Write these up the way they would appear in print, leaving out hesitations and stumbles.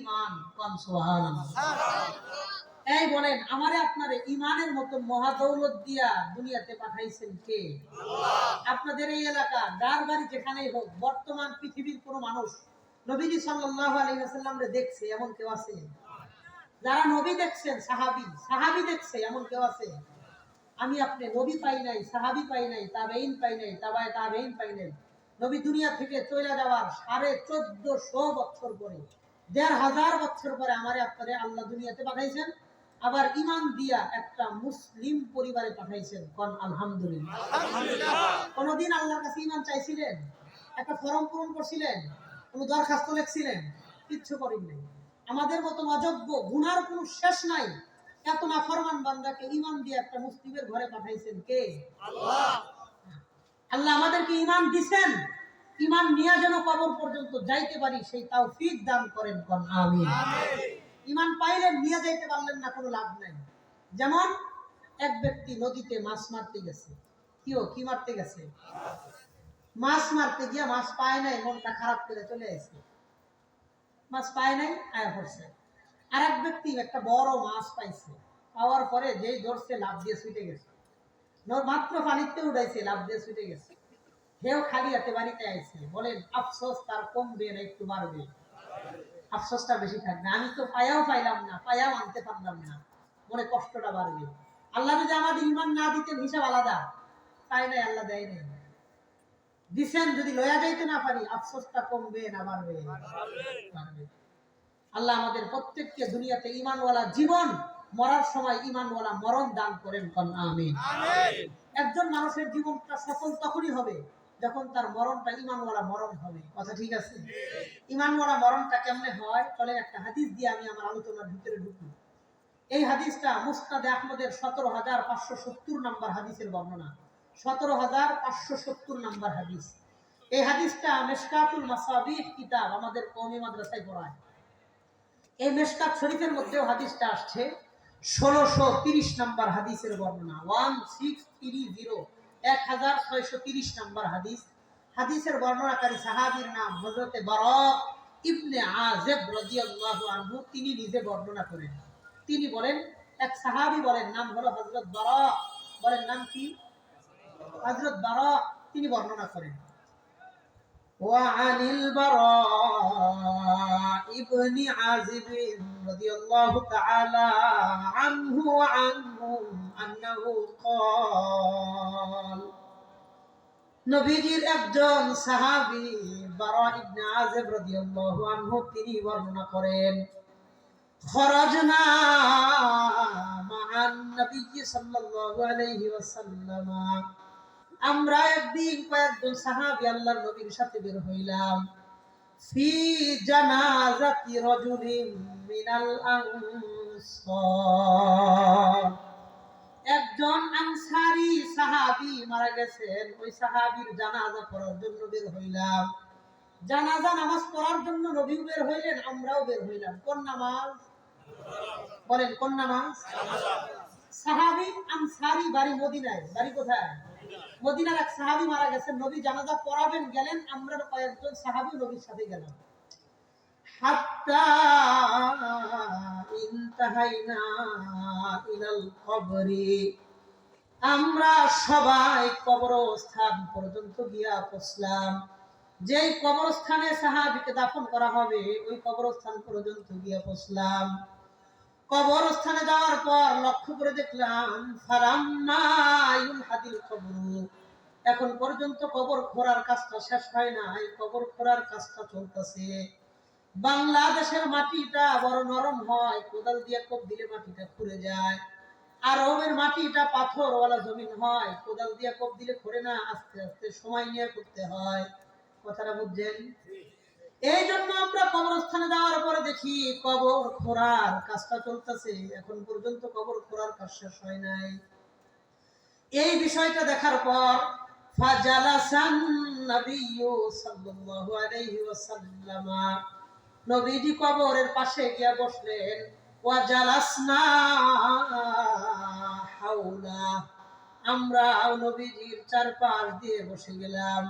ঈমান। কোন সুবহানাল্লাহ। এই বলেন আমারে আপনারে ঈমানের মতো মহাদৌলত দিয়া দুনিয়াতে পাঠাইছেন কে? আল্লাহ। আপনাদের এই এলাকা গারবাড়ি যেখানেই হোক বর্তমান পৃথিবীর কোন মানুষ নবীজি সাল্লাল্লাহু আলাইহি ওয়াসাল্লামরে দেখছে এমন কেউ আছে? যারা নবী দেখছেন সাহাবী দেখছে এমন কেউ আছে? আমি আপনি নবী পাই নাই, সাহাবী পাই নাই, তাবেঈন পাই নাই, তাবায়ে তাবেঈন পাই নাই। নবী দুনিয়া থেকে চলে যাওয়ার 1450 বছর পরে 1500 বছর পরে আমারে আপনারে আল্লাহ দুনিয়াতে পাঠাইছেন। আবার ঈমান দিয়া একটা মুসলিম পরিবারে পাঠাইছেন। কোন আলহামদুলিল্লাহ। আলহামদুলিল্লাহ। কোনদিন আল্লাহর কাছে ঈমান চাইছিলেন? একটা ফরম পূরণ করছিলেন? কোন দরখাস্ত লিখছিলেন? কিচ্ছু করেন নাই। আমাদের মতো অযোগ্য গুনার কোনো শেষ নাই এত নাফরমান বান্দাকে ঈমান দিয়ে একটা মুসলিমের ঘরে পাঠাইছেন কে? আল্লাহ। আল্লাহ আমাদেরকে ঈমান দিবেন, ঈমান নিয়ে যেন কবর পর্যন্ত যাইতে পারি সেই তৌফিক দান করেন। কোন আমিন। আমিন। ঈমান পাইলেন নিয়ে যাইতে পারলেন না কোনো লাভ নাই। যেমন এক ব্যক্তি নদীতে মাছ মারতে গেছে। কি মারতে গেছে? মাছ মারতে গিয়ে মাছ পায় নাই, মনটা খারাপ করে চলে আসে। মাছ পায় নাই, আয়া পড়ছে। আর এক ব্যক্তি একটা বড় মাছ পাইছে, পাওয়ার পরে যেই ধরছে লাভ দিয়ে ছুটে গেছে। মাত্র পানিতে উঠাইছে, লাভ দিয়ে ছুটে গেছে। হেও খালি হাতে বাড়িতে আইছে। বলেন আফসোস তার কমবে না একটু বাড়বে? আফসোসটা বেশি থাকবে। আমি তো পায়াও পাইলাম না, পায়াও আনতে পারলাম না, মনে কষ্টটা বাড়বে। আল্লাহ যদি আমাদের ঈমান না দিতেন হিসাব আলাদা। তাই নাই, আল্লাহ দেয় নাই। দিছেন যদি লয়া যাইতে না পারি আফসোসটা কমবে না বাড়বে? বাড়বে। আল্লাহ আমাদের প্রত্যেককে দুনিয়াতে ঈমানওয়ালা জীবন, মরার সময় ঈমানওয়ালা মরণ দান করেন। কোন আমিন। আমিন। একজন মানুষের জীবনটা সফল তখনই হবে যখন তার মরণটা ঈমানওয়ালা মরণ হবে। কথা ঠিক আছে? ঈমানওয়ালা মরণটা কেমনে হয়? চলে একটা হাদিস দিয়ে আমি আমার আলোচনার ভিতরে ঢুকি। এই হাদিসটা মুসনাদ আহমদের 17570 নম্বর হাদিসের বর্ণনা। 17570 নম্বর হাদিস। এই হাদিসটা মিশকাতুল মাসাবিহ কিতাব আমাদের কওমি মাদ্রাসায় পড়ায়। এই মিশকাত শরীফের মধ্যেও হাদিসটা আসছে। 1630 নম্বর হাদিসের বর্ণনা। 1630 নম্বর হাদিস। হাদিসের বর্ণনাকারী সাহাবীর নাম হযরতে বারা ইবনে আযিব রাদিয়াল্লাহু আনহু। তিনি নিজে বর্ণনা করেন। তিনি বলেন, এক সাহাবী বলেন নাম হলো হযরত বারা। বলেন নাম কি? হযরত বারা। তিনি বর্ণনা করেন وعن البراء ابن عازب رضي الله تعالى عنه وعنهم أنه قال নবীজির একজন সাহাবী বারা ইবনে আযিব রাদিয়াল্লাহু আনহু তিনি বর্ণনা করেন খরাজনা মা'আন নবী সাল্লাল্লাহু আলাইহি ওয়াসাল্লাম। আমরা একদিন কয়েকজন সাহাবী আল্লাহর নবীর সাথে বের হইলাম। ফি জানাজাতি রাজুলিন মিনাল আনসার। একজন আনসারী সাহাবী মারা গেছেন, ওই সাহাবীর জানাজা পড়ার জন্য বের হইলাম। জানাজা নামাজ পড়ার জন্য নবী বের হইলেন, আমরাও বের হইলাম। কোন নামাজ? বলেন কোন নামাজ? সাহাবী আনসারী, বাড়ি মদিনায়। বাড়ি কোথায়? মদিনার এক সাহাবী মারা গেছেন, নবী জানাজা পড়াবেন গেলেন, আমরা কয়েকজন সাহাবী নবীর সাথে গেলাম। হাত্তা ইনতাহাইনা ইলাল কবরি। আমরা সবাই কবরস্থান পর্যন্ত গিয়া পৌঁছলাম। যেই কবরস্থানে সাহাবীকে দাফন করা হবে ওই কবরস্থান পর্যন্ত গিয়া পৌঁছলাম। কবরস্থানে যাওয়ার পর লক্ষ্য করে দেখলাম ফারাম্মা ইউলহাদিল কবর। এখন পর্যন্ত কবর খোঁড়ার কাজটা শেষ হয় নাই, কবর খোঁড়ার কাজটা চলতেছে। বাংলাদেশের মাটিটা বড় নরম হয়, কোদাল দিয়ে কোপ দিলে মাটিটা খুঁড়ে যায়। আরবের মাটিটা পাথরওয়ালা জমিন হয়, কোদাল দিয়ে কোপ দিলে খুঁড়ে না, আস্তে আস্তে সময় নিয়ে করতে হয়। কথাটা বুঝছেন? এই জন্য আমরা কবরস্থানে যাওয়ার পরে দেখি কবর খোঁড়ার কাজটা চলতেছে, এখন পর্যন্ত কবর খোঁড়ার কাজ শেষ হয় নাই। এই বিষয়টা দেখার পর ফাজালাসান নবিয়্যু সাল্লাল্লাহু আলাইহি ওয়াসাল্লাম। নবীজি কবরের পাশে গিয়া বসলেন। ওয়া জালাসনা হাওলা। আমরা নবীজির চারপাশ দিয়ে বসে গেলাম।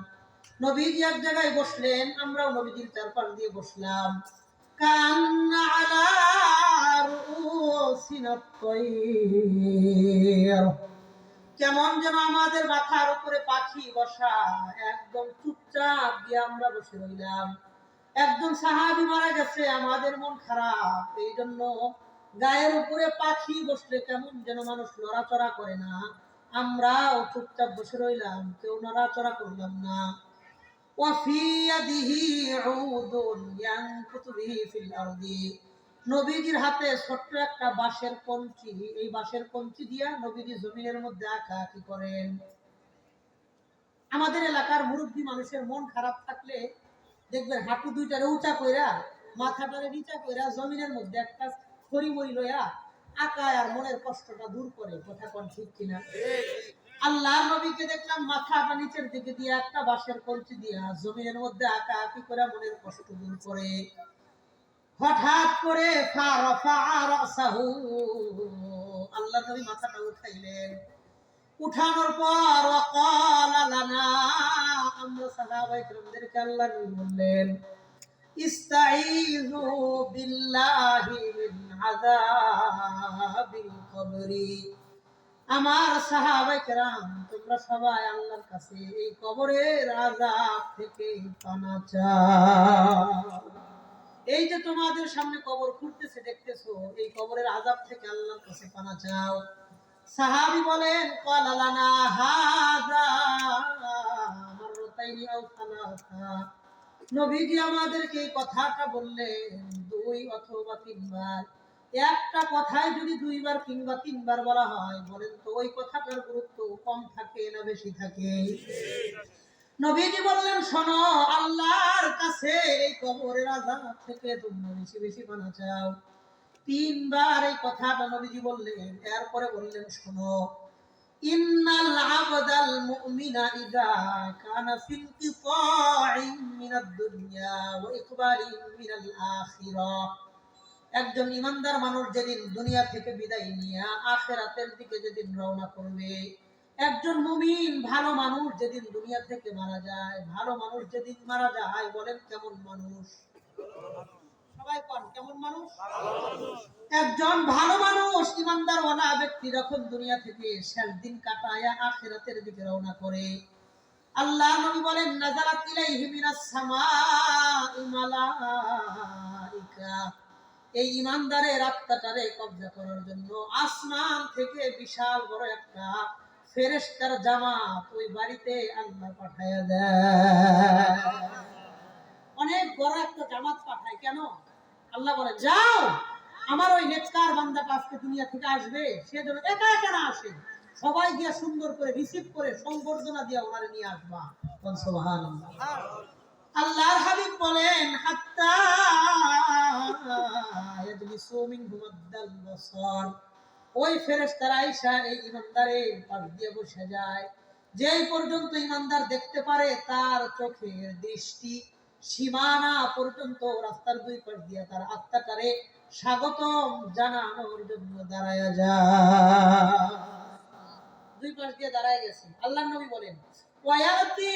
নবীজি এক জায়গায় বসলেন, আমরাও নবীজির চারপাশ দিয়ে বসলাম। কান্না আত-তায়র, কেমন যেন আমাদের মাথার উপরে পাখি বসা, একদম চুপচাপ দিয়ে আমরা বসে রইলাম। একজন সাহাবী মারা গেছে, আমাদের মন খারাপ, এই জন্য গায়ের উপরে পাখি বসলে কেমন যেন মানুষ লড়াচড়া করে না, আমরাও চুপচাপ বসে রইলাম, কেউ নড়াচড়া করলাম না। ওয়াফি ইয়াদিহি উদুন ইয়ানকুতু বিহি ফিল আরদি, নবীজির হাতে ছোট্ট একটা বাঁশের কঞ্চি, এই বাঁশের কঞ্চি দিয়া নবীজি জমিনের মধ্যে আঁকাআঁকি করেন। আমাদের এলাকার মুরব্বী মানুষের মন খারাপ থাকলে দেখবেন হাঁটু দুইটারে উঁচা কইরা, মাথাটারে নিচা কইরা জমিনের মধ্যে একটা খড়ি মরি লইয়া আঁকায় আর মনের কষ্টটা দূর করে। কথা কোন ঠিক কিনা? আল্লাহর নবীকে দেখলাম মাথাটা নিচের দিকে দিয়ে একটা বাঁশের কঞ্চি দিয়া জমিনের মধ্যে আঁকাআঁকি করে মনের কষ্ট দূর করে। হঠাৎ করে আল্লাহর নবী মাথাটা উঠাইলেন, উঠানোর পর ওয়াকালা লানা, আমরা সাহাবায়ে কেরামদেরকে আল্লাহর নবী বললেন, ইস্তাঈযু বিল্লাহি মিন আযাবিল কবরি, আমার সাহাবায়ে কেরাম তোমরা সবাই আল্লাহর কাছে এই কবরের আযাব থেকে পানা চাও। এই যে তোমাদের সামনে কবর খুঁড়তেছে দেখতেছো, এই কবরের আযাব থেকে আল্লাহর কাছে পানা চাও। সাহাবী বলেন, ক্বালা লানা হাযা মাররাতাইনি আও সালাসা, নবীজি আমাদেরকে এই কথাটা বললেন দুই অথবা তিনবার। একটা কথায় যদি দুইবার কিংবা তিনবার বলা হয়, বলেন তো ওই কথাটার গুরুত্ব কম থাকে না বেশি থাকে? নবীজি বললেন, শোনো, আল্লাহর কাছে এই কবরের আযাব থেকে তোমরা বেশি বেশি পানা চাও। তিনবার এই কথাটা নবীজি বললেন, এরপরে বললেন, শোনো, ইন্নাল আবদাল মুমিনা ইযা কানা ফিল কিতাইন মিনাদ দুনিয়া ওয়া ইকবালিন মিনাল আখিরাহ, একজন ইমানদার মানুষ যেদিন দুনিয়া থেকে বিদায় নিয়ে আখিরাতের দিকে যেদিন রওনা করবে, একজন মুমিন ভালো মানুষ যেদিন দুনিয়া থেকে মারা যায়, ভালো মানুষ যেদিন মারা যায়, বলেন কেমন মানুষ? সবাই কোন কেমন মানুষ? একজন ভালো মানুষ ইমানদার ওয়ালা ব্যক্তি যখন দুনিয়া থেকে শেষ দিন কাটায়া আখিরাতের দিকে রওনা করে, আল্লাহ নবী বলেন, নাযালাত ইলাইহি মিনাস সামাই মালাইকা, এই ইমানদারের আত্মাটারে কবজা করার জন্য আসমান থেকে বিশাল বড় একটা ফেরেশতার জামাত ওই বাড়িতে আল্লাহ পাঠায়া দেয়। অনেক বড় একটা জামাত পাঠায়। কেন? আল্লাহ বলে, যাও, আমার ওই নেককার বান্দাটা আজকে দুনিয়া থেকে আসবে, সে যেন একা একা না আসে, সবাই গিয়া সুন্দর করে রিসিভ করে সংবর্ধনা দিয়া ওনারে নিয়ে আসবা। সুবহানাল্লাহ। আল্লাহর হাবিব বলেন, হাত্তা ইয়াজলিসু মিনহুম আদ-দাল বাসার, ওই ফেরেশতারা আয়েশা এই ইমানদারের পাশ দিয়ে বসে যায়, যেই পর্যন্ত ইমানদার দেখতে পারে তার চোখের দৃষ্টি সীমানা পর্যন্ত রাস্তার দুই পাশ দিয়ে তার আত্মাটারে স্বাগতম জানানোর জন্য দাঁড়ায় যায়। দুই পাশ দিয়ে দাঁড়ায় গেছে। আল্লাহর নবী বলেন, ওয়ায়াতি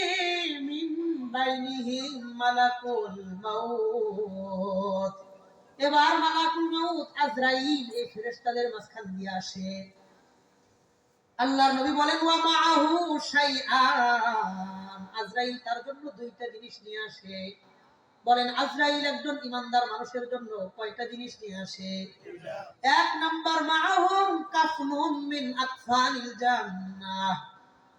মিন বাইনিহিম মালাকুল মাউত, এবার মালাকুল মাউত আজরাইল এই ফেরেশতাদের মাঝখান দিয়ে আসে। আল্লাহর নবী বলেন, ওয়া মাআহু শাইআন, আজরাইল তার জন্য দুইটা জিনিস নিয়ে আসে। বলেন, আজরাইল একজন ইমানদার মানুষের জন্য কয়টা জিনিস নিয়ে আসে? এক নাম্বার, মাআহুম কাফনুম মিন আকফানিল জান্নাহ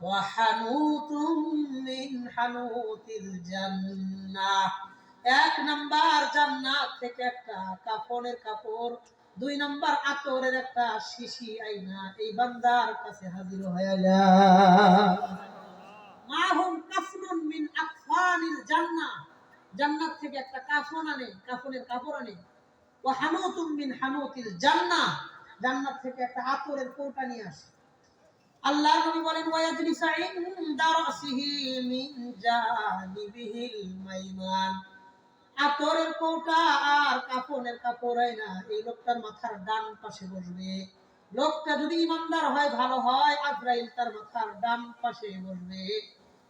ওয়া হানুতুম মিন হানুতিল জান্নাহ, এক নাম্বার জান্নাত থেকে একটা কাফনের কাপড়, দুই নাম্বার আতরের একটা শিশি আইনা এই বান্দার কাছে হাজির হয়ে যায়। মাহুম কাফনুন মিন আকফানিল জান্নাহ, জান্নাত থেকে একটা কাফন আনে, কাফনের কাপড় আনে। ওয়া হানুতুম মিন হানুতিল জান্নাহ, জান্নাত থেকে একটা আতরের কৌটা নিয়ে আসে। আল্লাহর নবী বলেন, ওয়া ইয়াজলিসু ইনদা রাসিহি মিন জানিবিহিল মাইমান, আতরের কৌটা আর কাফনের কাপড় আইনা এই লোকটার মাথার ডান পাশে বসবে। লোকটা যদি ইমানদার হয়, ভালো হয়, আজরাইল তার মাথার ডান পাশে বসবে।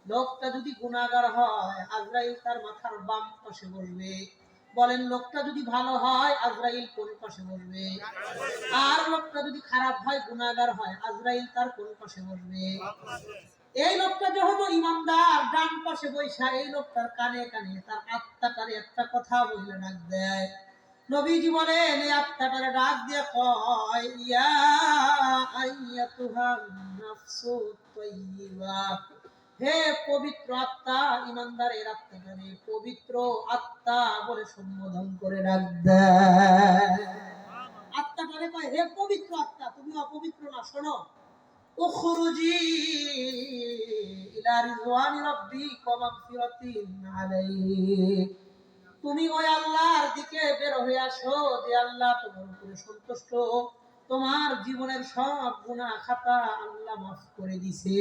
লোকটা যদি গুনাহগার হয়, আজরাইল তার মাথার বাম পাশে বসবে। বলেন লোকটা যদি ভালো হয় আজরাইল কোন পাশে বসবে, আর লোকটা যদি খারাপ হয় গুনাহগার হয় আজরাইল তার কোন পাশে বসবে? এই লোকটা যেহেতু ইমানদার ডান পাশে বৈশা এই লোকটার কানে কানে তার আত্মাটারে একটা কথা বলে ডাক দেয়। নবীজি বলেন এই আত্মাটারে ডাক দিয়ে কয় ইয়া আইয়াতুহান নাফসুত তাইয়্যিবা, হে পবিত্র আত্মা, ইমানদারের আত্মাটারে পবিত্র আত্মা বলে সম্বোধন করে ডাক দেয়। আত্মাটারে কয় হে পবিত্র আত্মা, তুমি অপবিত্র না, শোনো উখরুজি ইলা রিজওয়ানি রাব্বিক ওয়া মাগফিরাতিন আলাইহি, তুমি ওই আল্লাহর দিকে বের হয়ে আসো যে আল্লাহ তোমার উপরে সন্তুষ্ট, তোমার জীবনের সব গুনাহ খাতা আল্লাহ মাফ করে দিয়েছে।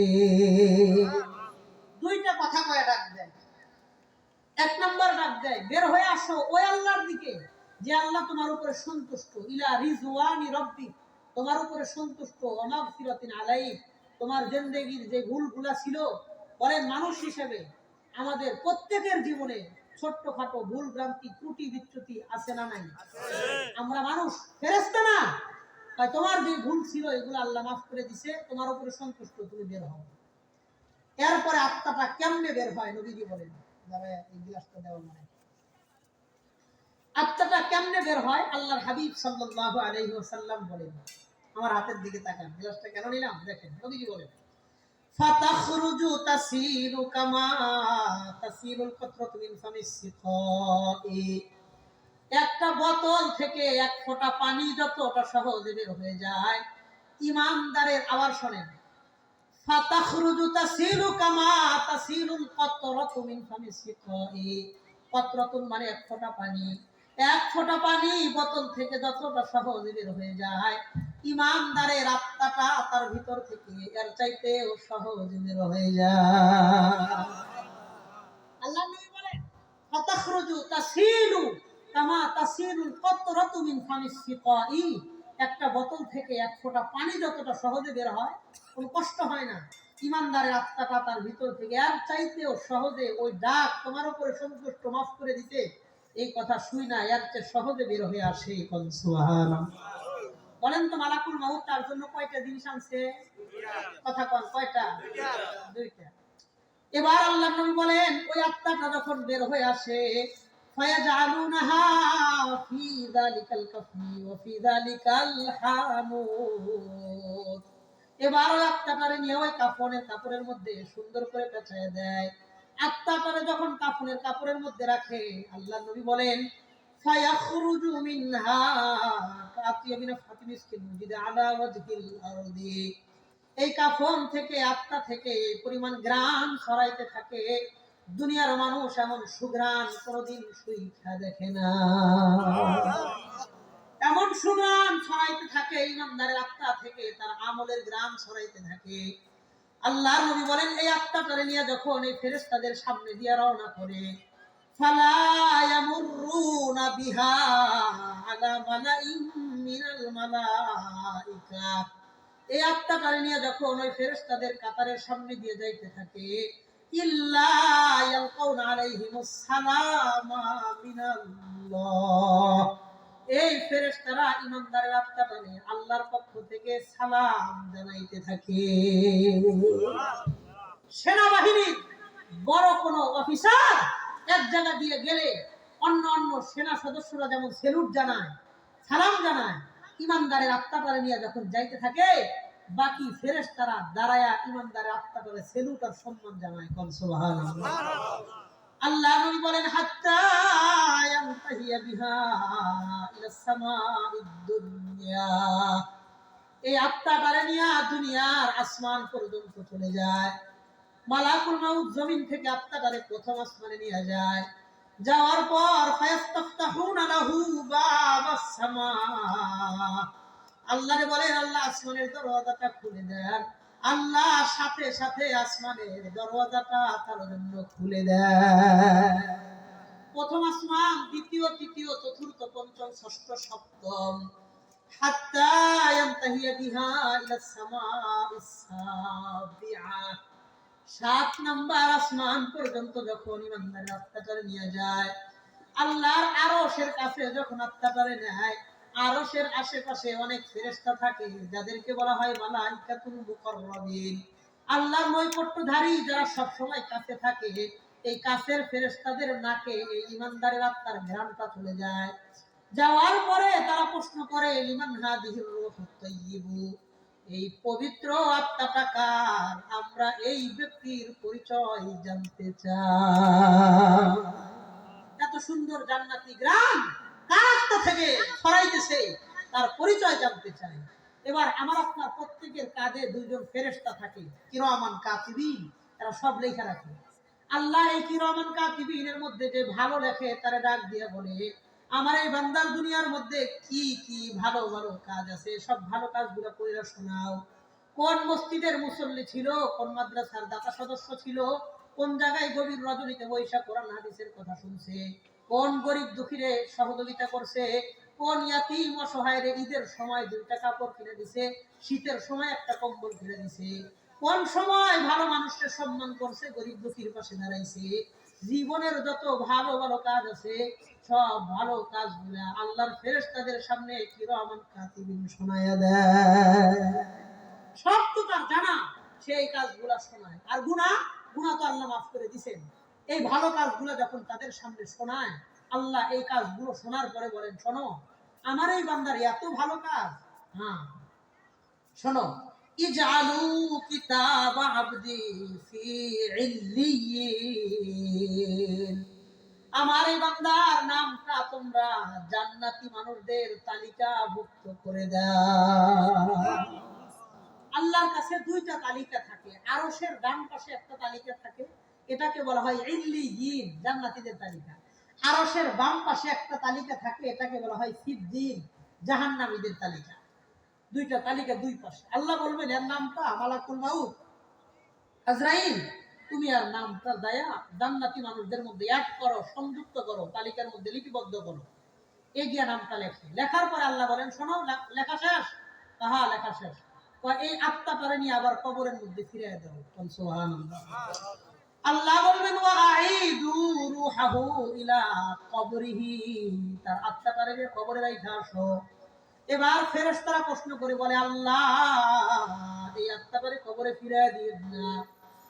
দুইটা কথা কয়ে ডাক দেয়। এক নাম্বার ডাক দেয় বের হয়ে আসো ওই আল্লাহর দিকে যে আল্লাহ তোমার উপরে সন্তুষ্ট, ইলা রিজওয়ানি রাব্বিক, তোমার উপরে সন্তুষ্ট, ওয়া মাগফিরাতিন আলাইহি, তোমার জিন্দেগীর যে ভুলগুলা ছিল, বলেন মানুষ হিসেবে আমাদের প্রত্যেকের জীবনে ছোট্টখাটো ভুল ভ্রান্তি ত্রুটি বিচ্যুতি আছে না নাই? আমরা মানুষ, ফেরেশতা না। তাই তোমার যে ভুল ছিল এগুলো আল্লাহ মাফ করে দিয়েছে, তোমার উপরে সন্তুষ্ট, তুমি বের হও। এরপরে আত্মাটা কেমনে বের হয় নবীজি বলেন, যারা এই গ্লাসটা দেওয়া মানে আত্মাটা কেমনে বের হয় আল্লাহর হাবিব সাল্লাল্লাহু আলাইহি ওয়াসাল্লাম বলেন, আমার হাতের দিকে তাকান, গ্লাসটা কেন নিলাম দেখেন। নবীজি বলেন ফাতাখরুজু তাসিলু কামা তাসিলুল কাতরাতু মিন ফামিস সিকাই, একটা বোতল থেকে এক ফোঁটা পানি যতটা সহজে বের হয়ে যায়, ইমানদারের আবার শোনেন, ফাতাখরুজু তাসিলু কামা তাসিলুল কাতরাতু মিন ফামিস সিকাই, কাতরাতুন মানে এক ফোঁটা পানি, এক ফোঁটা পানি বোতল থেকে যতটা সহজে বের হয়ে যায়, ইমানদারের আত্মাটা তার ভিতর থেকে এর চাইতেও সহজে বের হয়ে যায়। আল্লাহ নবী বলেন ফাতাখরুজু তাসিলু কামা তাসিলুল কাতরাতু মিন ফামিস সিকাই, একটা বোতল থেকে এক ফোঁটা পানি যতটা সহজে বের হয়, কোনো কষ্ট হয় না, ইমানদারের আত্মাটা তার ভিতর থেকে এর চাইতেও সহজে ওই ডাক তোমার উপরে সন্তুষ্ট মাফ করে দিতে, এই কথা শুই না এর চেয়ে সহজে বের হয়ে আসে। কোন সুবহানাল্লাহ। বলেন তো মালাকুল মাউত তার জন্য কয়টা জিনিস আনছে? কথা কোন কয়টা? দুইটা। এবার আল্লাহর নবী বলেন ওই আত্মাটা যখন বের হয়ে আসে, ফায়াজআলুনাহা ফি যালিকাল কাফনি ওয়া ফি যালিকাল হানুত, এবার ওই আত্মাটারে নিয়ে ওই কাপড়ের মধ্যে সুন্দর করে পেঁচায় দেয়। আত্মাটারে যখন কাপড়ের মধ্যে রাখে, আল্লাহর নবী বলেন ফায়াখরুজু মিনহা কাতিয়াবিনা ফাতিমিসকিন মুজিদা আলা ওয়াজহিল আরদি, এই কাফন থেকে আত্মা থেকে পরিমাণ গ্রাম ছড়াইতে থাকে, দুনিয়ার মানুষ এমন সুগ্রাম কোনদিন সুইখা দেখে না। এমন সুগ্রাম ছড়াইতে থাকে ইমানদারের আত্মা থেকে, তার আমলের গ্রাম ছড়াইতে থাকে। আল্লাহর নবী বলেন এই আত্মাটারে নিয়ে যখন এই ফেরেশতাদের সামনে দিয়ে রওনা করে, ফালা ইয়ামুরুনা বিহা আলা মালাইন মিনাল মালাইকা, এই আত্মাটারে নিয়ে যখন ওই ফেরেশতাদের কাতারের সামনে দিয়ে যাইতে থাকে, ইল্লা ইয়ালকাউনা আলাইহিমুস সালামা মিনাল্লাহ, এই ফেরেশতারা ইমানদারের আত্মাটারে আল্লাহর পক্ষ থেকে সালাম জানাইতে থাকে। সেনাবাহিনীর বড় কোনো অফিসার এক জায়গা দিয়ে গেলে অন্য সেনা সদস্যরা যেমন সেলুট জানায়, সালাম জানায়, ইমানদারের আত্মাটারে নিয়ে যখন যাইতে থাকে, বাকি ফেরেশতারা দাঁড়ায়া ইমানদারের আত্মাটারে সেলুট আর সম্মান জানায়। কোন সুবহানাল্লাহ। আল্লাহ নবী বলেন হাত্তা ইয়ানতাহিয়া বিহা ইলাস সামাঈদ দুনিয়া, এই আত্মাটারে নিয়ে দুনিয়ার আসমান পর্যন্ত চলে যায়। মালাকুল মাউত জমিন থেকে আত্মাটারে প্রথম আসমানে নিয়ে যায়, যাওয়ার পর ফায়াস্তাফতাহুনা লাহু বাবাস সামা, আল্লাহরে বলেন আল্লাহ আসমানের দরওয়াজাটা খুলে দেন, আল্লাহ সাথে সাথে আসমানের দরওয়াজাটা তার জন্য খুলে দেন। প্রথম আসমান, দ্বিতীয়, তৃতীয়, চতুর্থ, পঞ্চম, ষষ্ঠ, সপ্তম, হাত্তা ইয়ানতাহিয়া বিহা ইলাস সামাইস সাবিআ, 7 নাম্বার আসমান পর্যন্ত যখন ইমানদারের আত্মাটারে নিয়ে যায়, আল্লাহর আরশের কাছে যখন আত্মাটারে নেয়, আরশের আশেপাশে অনেক ফেরেশতা থাকে যাদেরকে বলা হয় মালাইকাতুল মুকাররাবিন। আল্লাহর নৈকট্যধারী যারা সব সময় কাছে থাকে, এই কাছের ফেরেশতাদের নাকে এই ঈমানদারের আত্মার ঘ্রাণটা চলে যায়। যাওয়ার পরে তারা প্রশ্ন করে লিমান হাদিহির রূহুত তাইয়্যিবু, এই পবিত্র আত্মাটা কার? আমরা এই ব্যক্তির পরিচয় জানতে চাই। এত সুন্দর জান্নাতি গ্রাম কার আত্মা থেকে ছড়াইতেছে, তার পরিচয় জানতে চাই। এবার আমার আপনার প্রত্যেকের কাঁধে দুইজন ফেরেশতা থাকে, কিরামান কাতিবিন, তারা সব লেখা রাখে। আল্লাহ এই কিরামান কাতিবিনের মধ্যে যে ভালো লেখে তারা ডাক দিয়ে বলে, আমার এই বান্দার দুনিয়ার মধ্যে কি কি ভালো ভালো কাজ আছে, সব ভালো কাজগুলো পড়ে শোনাও। কোন মসজিদের মুসল্লি ছিল, কোন মাদ্রাসার দাতা সদস্য ছিল, কোন জায়গায় গভীর রজনীতে বৈশা কোরআন হাদিসের কথা শুনছে, কোন গরিব দুঃখীরে সহযোগিতা করছে, কোন ইয়াতীম অসহায়রে ঈদের সময় দুইটা কাপড় কিনে দিছে, শীতের সময় একটা কম্বল কিনে দিছে, কোন সময় ভালো মানুষকে সম্মান করছে, গরিব দুঃখীর পাশে দাঁড়াইছে। জীবনের যত ভালো ভালো কাজ আছে, সব ভালো কাজগুলা আল্লাহর ফেরেশতাদের সামনে কিরামান কাতিবিন শোনায়া দেয়। সব তো তার জানা, সেই কাজগুলা শোনায়। আর গুনাহ, গুনাহ তো আল্লাহ মাফ করে দিবেন। এই ভালো কাজগুলো যখন তাদের সামনে শোনায়, আল্লাহ এই কাজগুলো শোনার পরে বলেন, শোনো আমার এই বান্দার এত ভালো কাজ, হ্যাঁ শোনো, ইজআলু কিতাব আবদি ফি ইল্লিয়িন, আমার এই বান্দার নামটা তোমরা জান্নাতি মানুষদের তালিকাভুক্ত করে দাও। আল্লাহর কাছে দুইটা তালিকা থাকে, আরশের ডান পাশে একটা তালিকা থাকে, এটাকে বলা হয় ইল্লিয়িন, জান্নাতীদের তালিকা। আরশের বাম পাশে একটা তালিকা থাকে, এটাকে বলা হয় সিদ্দিন, জাহান্নামীদের তালিকা। দুইটা তালিকা দুই পাশে। আল্লাহ বলবেন এর নামটা মালাকুল মাউত, আজরাইল, তুমি আর নামটা দায়া জান্নাতি মানুষদের মধ্যে অ্যাড করো, সংযুক্ত করো, তালিকার মধ্যে লিপিবদ্ধ করো। এগিয়ে নামটা লেখে। লেখার পরে আল্লাহ বলেন, শোনো লেখা শেষ? হ্যাঁ লেখা শেষ। এই আত্মাটারে নিয়ে আবার কবরের মধ্যে ফিরে দাও। সুবহানাল্লাহ। আল্লাহ বলবেন ওয়া আইদু রূহাহু ইলা কবরিহি, তার আত্মাটারে কবরে রাইখা আসো। এবার ফেরেশতারা প্রশ্ন করে বলে, আল্লাহ এই আত্মাটারে কবরে ফিরিয়ে দিয়েন না,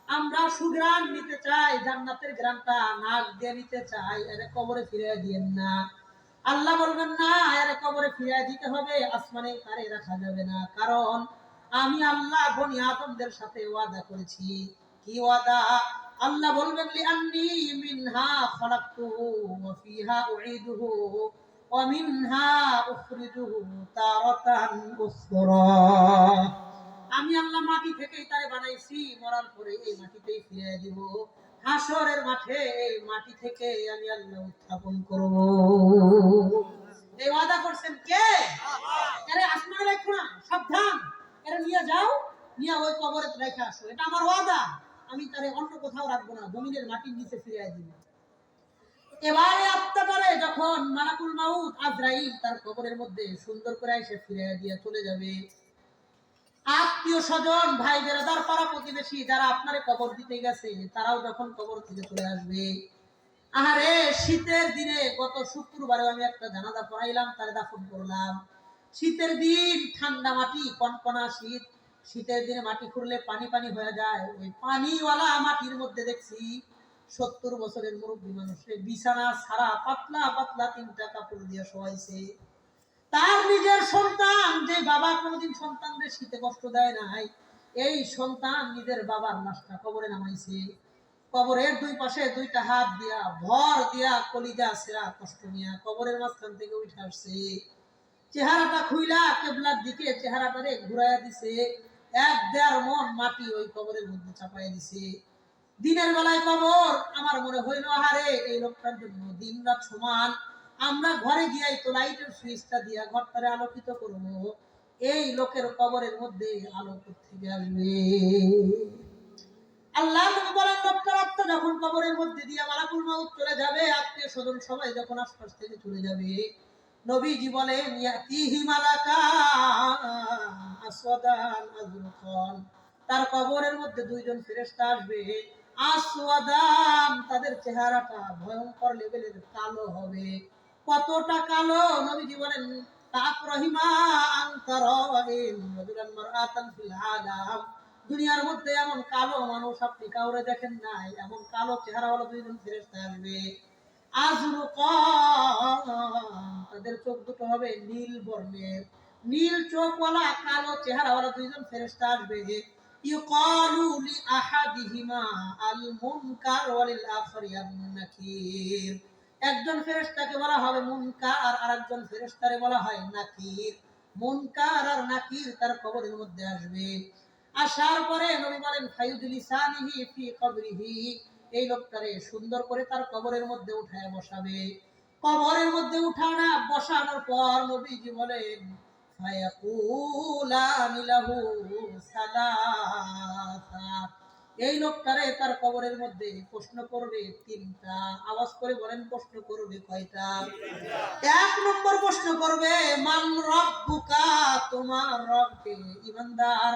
আমরা সুগ্রাণ নিতে চাই, জান্নাতের গ্রামটা নাক দিয়ে নিতে চাই, এর কবরে ফিরিয়ে দিয়েন না। আল্লাহ বলবেন না, এর কবরে ফিরিয়ে দিতে হবে, আসমানে তারে রাখা যাবে না, কারণ আমি আল্লাহ বনি আদমদের সাথে ওয়াদা করেছি। কি ওয়াদা? আল্লাহ বলবেন লিআন্নী মিনহা খলাকতুহু ওয়া ফিহা উঈদুহু ওয়া মিনহা উখরিজুহু তারাতান উখরা, আমি আল্লাহ মাটি থেকেই তারে বানাইছি, মরার পরে এই মাটিতেই ফিরিয়ে দিব, হাসরের মাঠে এই মাটি থেকে আমি আল্লাহ উত্থাপন করব। এই ওয়াদা করছেন কে? আরে আসমানে রাখো না, সাবধান, এরা নিয়ে যাও, নিয়ে ওই কবরে রেখে আসো, এটা আমার ওয়াদা, আমি তারে অন্য কোথাও রাখবো না, জমিনের মাটির নিচে ফিরিয়ে দিব। এবারে আত্মাটারে যখন মালাকুল মাউত আজরাইল তার কবরের মধ্যে সুন্দর করে এসে ফিরিয়ে দিয়ে চলে যাবে, আত্মীয় স্বজন, ভাই বেরাদার, পাড়া প্রতিবেশী যারা আপনারে কবর দিতে গেছে, তারাও যখন কবর থেকে চলে আসবে। আরে শীতের দিনে গত শুক্রবারে আমি একটা জানাজা পড়াইলাম, তারে দাফন করলাম। শীতের দিন, ঠান্ডা মাটি, কনকনা শীত, শীতের দিনে মাটি খুঁড়লে পানি পানি হয়ে যায়, ওই পানিওয়ালা মাটির মধ্যে দেখছি 70 বছরের মুরব্বী মানুষের বিছানা ছাড়া পাতলা পাতলা 3টা কাপড় দিয়ে শোয়াইছে। তার নিজের সন্তান, যে বাবা কোনোদিন সন্তানদের শীতে কষ্ট দেয় নাই, এই সন্তান নিজের বাবার লাশটা কবরে নামাইছে। কবরের দুই পাশে দুইটা হাত দিয়া ভর দিয়া কলিজা সেরা কষ্ট নিয়া কবরের মাঝখান থেকে উঠে আসছে। চেহারাটা খুইলা কেবলার দিকে চেহারাটারে ঘুরাইয়া দিছে, 1-1.5 মণ মাটি ওই কবরের মধ্যে চাপাইয়া দিছে। দিনের বেলায় কবর, আমার মনে হইল আহারে এই লোকটার জন্য দিন রাত সমান, আমরা ঘরে গিয়াই তো লাইটের সুইচটা দিয়া ঘরটারে আলোকিত করব, এই লোকের কবরের মধ্যে আলো থেকে আসবে। আল্লাহ নবী বলেন, লোকটার আত্মা যখন কবরের মধ্যে দিয়া মালাকুল মাউত চলে যাবে, আত্মীয় স্বজন সবাই যখন আশপাশ থেকে চলে যাবে, নবীজি বলেন ইয়াতিহি মালাকা আসওয়াদান আজরকান, তার কবরের মধ্যে দুইজন ফেরেশতা আসবে, আসওয়াদান, তাদের চেহারাটা ভয়ঙ্কর লেভেলের কালো হবে। কতটা কালো? নবীজি বলেন তাকরাহিমা আনতারাইন রাজুলান মারআতান ফিল আলাম, দুনিয়ার মধ্যে এমন কালো মানুষ আপনি কাউরে দেখেন নাই। এমন কালো চেহারাওয়ালা দুইজন ফেরেশতা আসবে। আজরুকান, তাদের চোখ দুটো হবে নীল বর্ণের। নীল চোখওয়ালা কালো চেহারাওয়ালা দুইজন ফেরেশতা আসবে। ইউকালু লি আহাদিহিমা আল মুনকার ওয়া লিল আখারি আন নাকির, একজন ফেরেশতাকে বলা হবে মুনকার আর আরেকজন ফেরেশতারে বলা হয় নাকির। মুনকার আর নাকির তার কবরের মধ্যে আসবে। আসার পরে নবী বলেন ফায়ুদলিসানিহি ফি কবরিহি, এই লোকটারে সুন্দর করে তার কবরের মধ্যে উঠায় বসাবে। কবরের মধ্যে উঠানো বসানোর পর নবীজি বলেন ফায়াকুলানি লাহু সালাসা, এই লোকটারে তার কবরের মধ্যে প্রশ্ন করবে তিনটা। আওয়াজ করে বলেন প্রশ্ন করবে কয়টা? এক নম্বর প্রশ্ন করবে মান রব্বুকা, তোমার রব কে? ইমানদার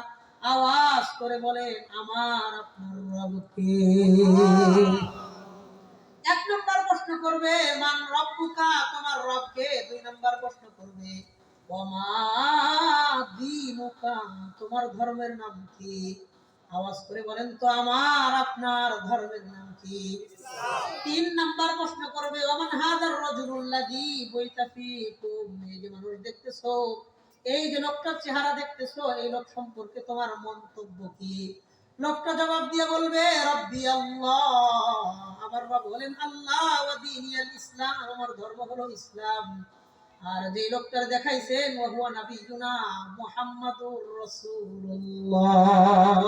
আওয়াজ করে বলেন আমার আপনার রব কে? এক নম্বর প্রশ্ন করবে মান রব্বুকা, তোমার রব কে? দুই নম্বর প্রশ্ন করবে ওমা দীনুকা, তোমার ধর্মের নাম কি? আওয়াজ করে বলেন তো আমার আপনার ধর্মের নাম কি? তিন নাম্বার প্রশ্ন করবে ওমান হাদার রাজুলুল্লাযী বুইতা ফীকুম, এই যে মানুষ দেখতেছো, এই যে লোকটার চেহারা দেখতেছো, এই লোক সম্পর্কে তোমার মন্তব্য কি? লোকটা জবাব দিয়ে বলবে রব্বি আল্লাহ, আমার রব হলেন আল্লাহ, ওয়া দীনিয়াল ইসলাম, আমার ধর্ম হলো ইসলাম। আর যে লোকটার দেখাইছেন ওয়া হুয়া নাবিয়ুনা মুহাম্মাদুর রাসূলুল্লাহ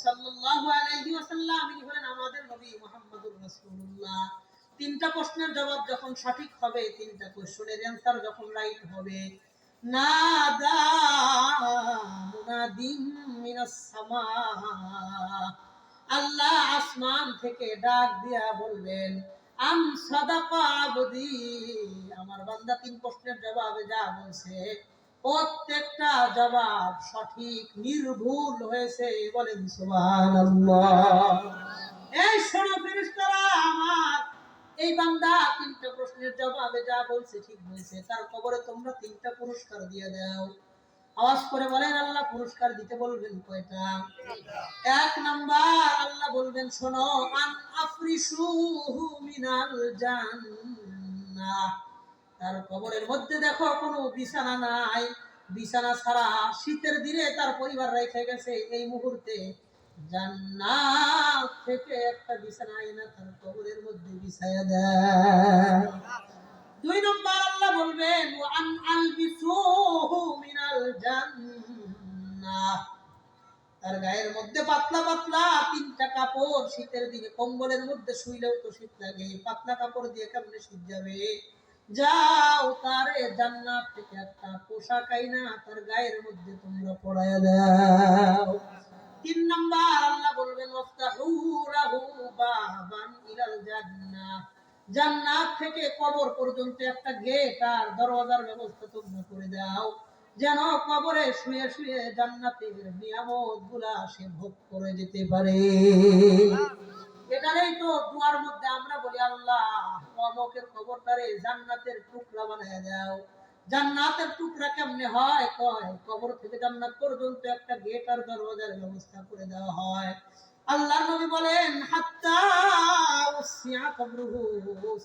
সাল্লাল্লাহু আলাইহি ওয়াসাল্লাম, ইনি হলেন আমাদের নবী মুহাম্মদুর রাসূলুল্লাহ। তিনটা প্রশ্নের জবাব যখন সঠিক হবে, তিনটা কোশ্চেনের অ্যানসার যখন রাইট হবে, নাদা মুনাদিম মিনাস সামা, আল্লাহ আসমান থেকে ডাক দিয়া বলবেন আম সাদাকা আবদি, আমার বান্দা তিন প্রশ্নের জবাবে যা বলছে প্রত্যেকটা জবাব সঠিক নির্ভুল হয়েছে। বলেন সুবহানাল্লাহ। এই শোনো ফেরেশতারা, আমার এই বান্দা তিনটা প্রশ্নের জবাবে যা বলছে ঠিক বলছে, তার কবরে তোমরা তিনটা পুরস্কার দিয়ে দাও। আওয়াজ করে বলেন আল্লাহ পুরস্কার দিতে বলবেন কয়টা? এক নাম্বার আল্লাহ বলবেন শোনো আন আফরিসুহু মিনাল জান্নাহ, তার কবরের মধ্যে দেখো কোনো বিছানা নাই, বিছানা ছাড়া শীতের দিনে তার পরিবার রেখে গেছে, এই মুহূর্তে জান্নাত থেকে একটা বিছানা এনে তার কবরের মধ্যে বিছায়া দেয়। দুই নম্বর আল্লাহ বলবেন ওয়ান আলবিসুহু মিনাল জান্নাহ, তার গায়ের মধ্যে পাতলা পাতলা তিনটা কাপড়, শীতের দিনে কম্বলের মধ্যে শুইলেও তো শীত লাগে, পাতলা কাপড় দিয়ে কেমনে শীত যাবে? যাও তারে জান্নাত থেকে একটা পোশাক আইনা তার গায়ের মধ্যে তোমরা পরায়া দাও। তিন নাম্বার আল্লাহ বলবেন ওয়াফতাহু লাহু বাবান ইলাল জান্নাহ, জান্নাত থেকে কবর পর্যন্ত একটা গেট আর দরওয়াজার ব্যবস্থা তোমরা করে দাও, যেন কবরে শুয়ে শুয়ে জান্নাতের নিয়ামত গুলা সে ভোগ করে যেতে পারে। এটারই তো দুয়ার মধ্যে আমরা বলি আল্লাহ অমুকের কবরটারে জান্নাতের টুকরা বানায় দাও। জান্নাতের টুকরা কেমনে হয়? কয় কবর থেকে জান্নাত পর্যন্ত একটা গেট আর দরওয়াজার ব্যবস্থা করে দেওয়া হয়। আল্লাহর নবী বলেন হাত্তা উসিয়া কবরুহু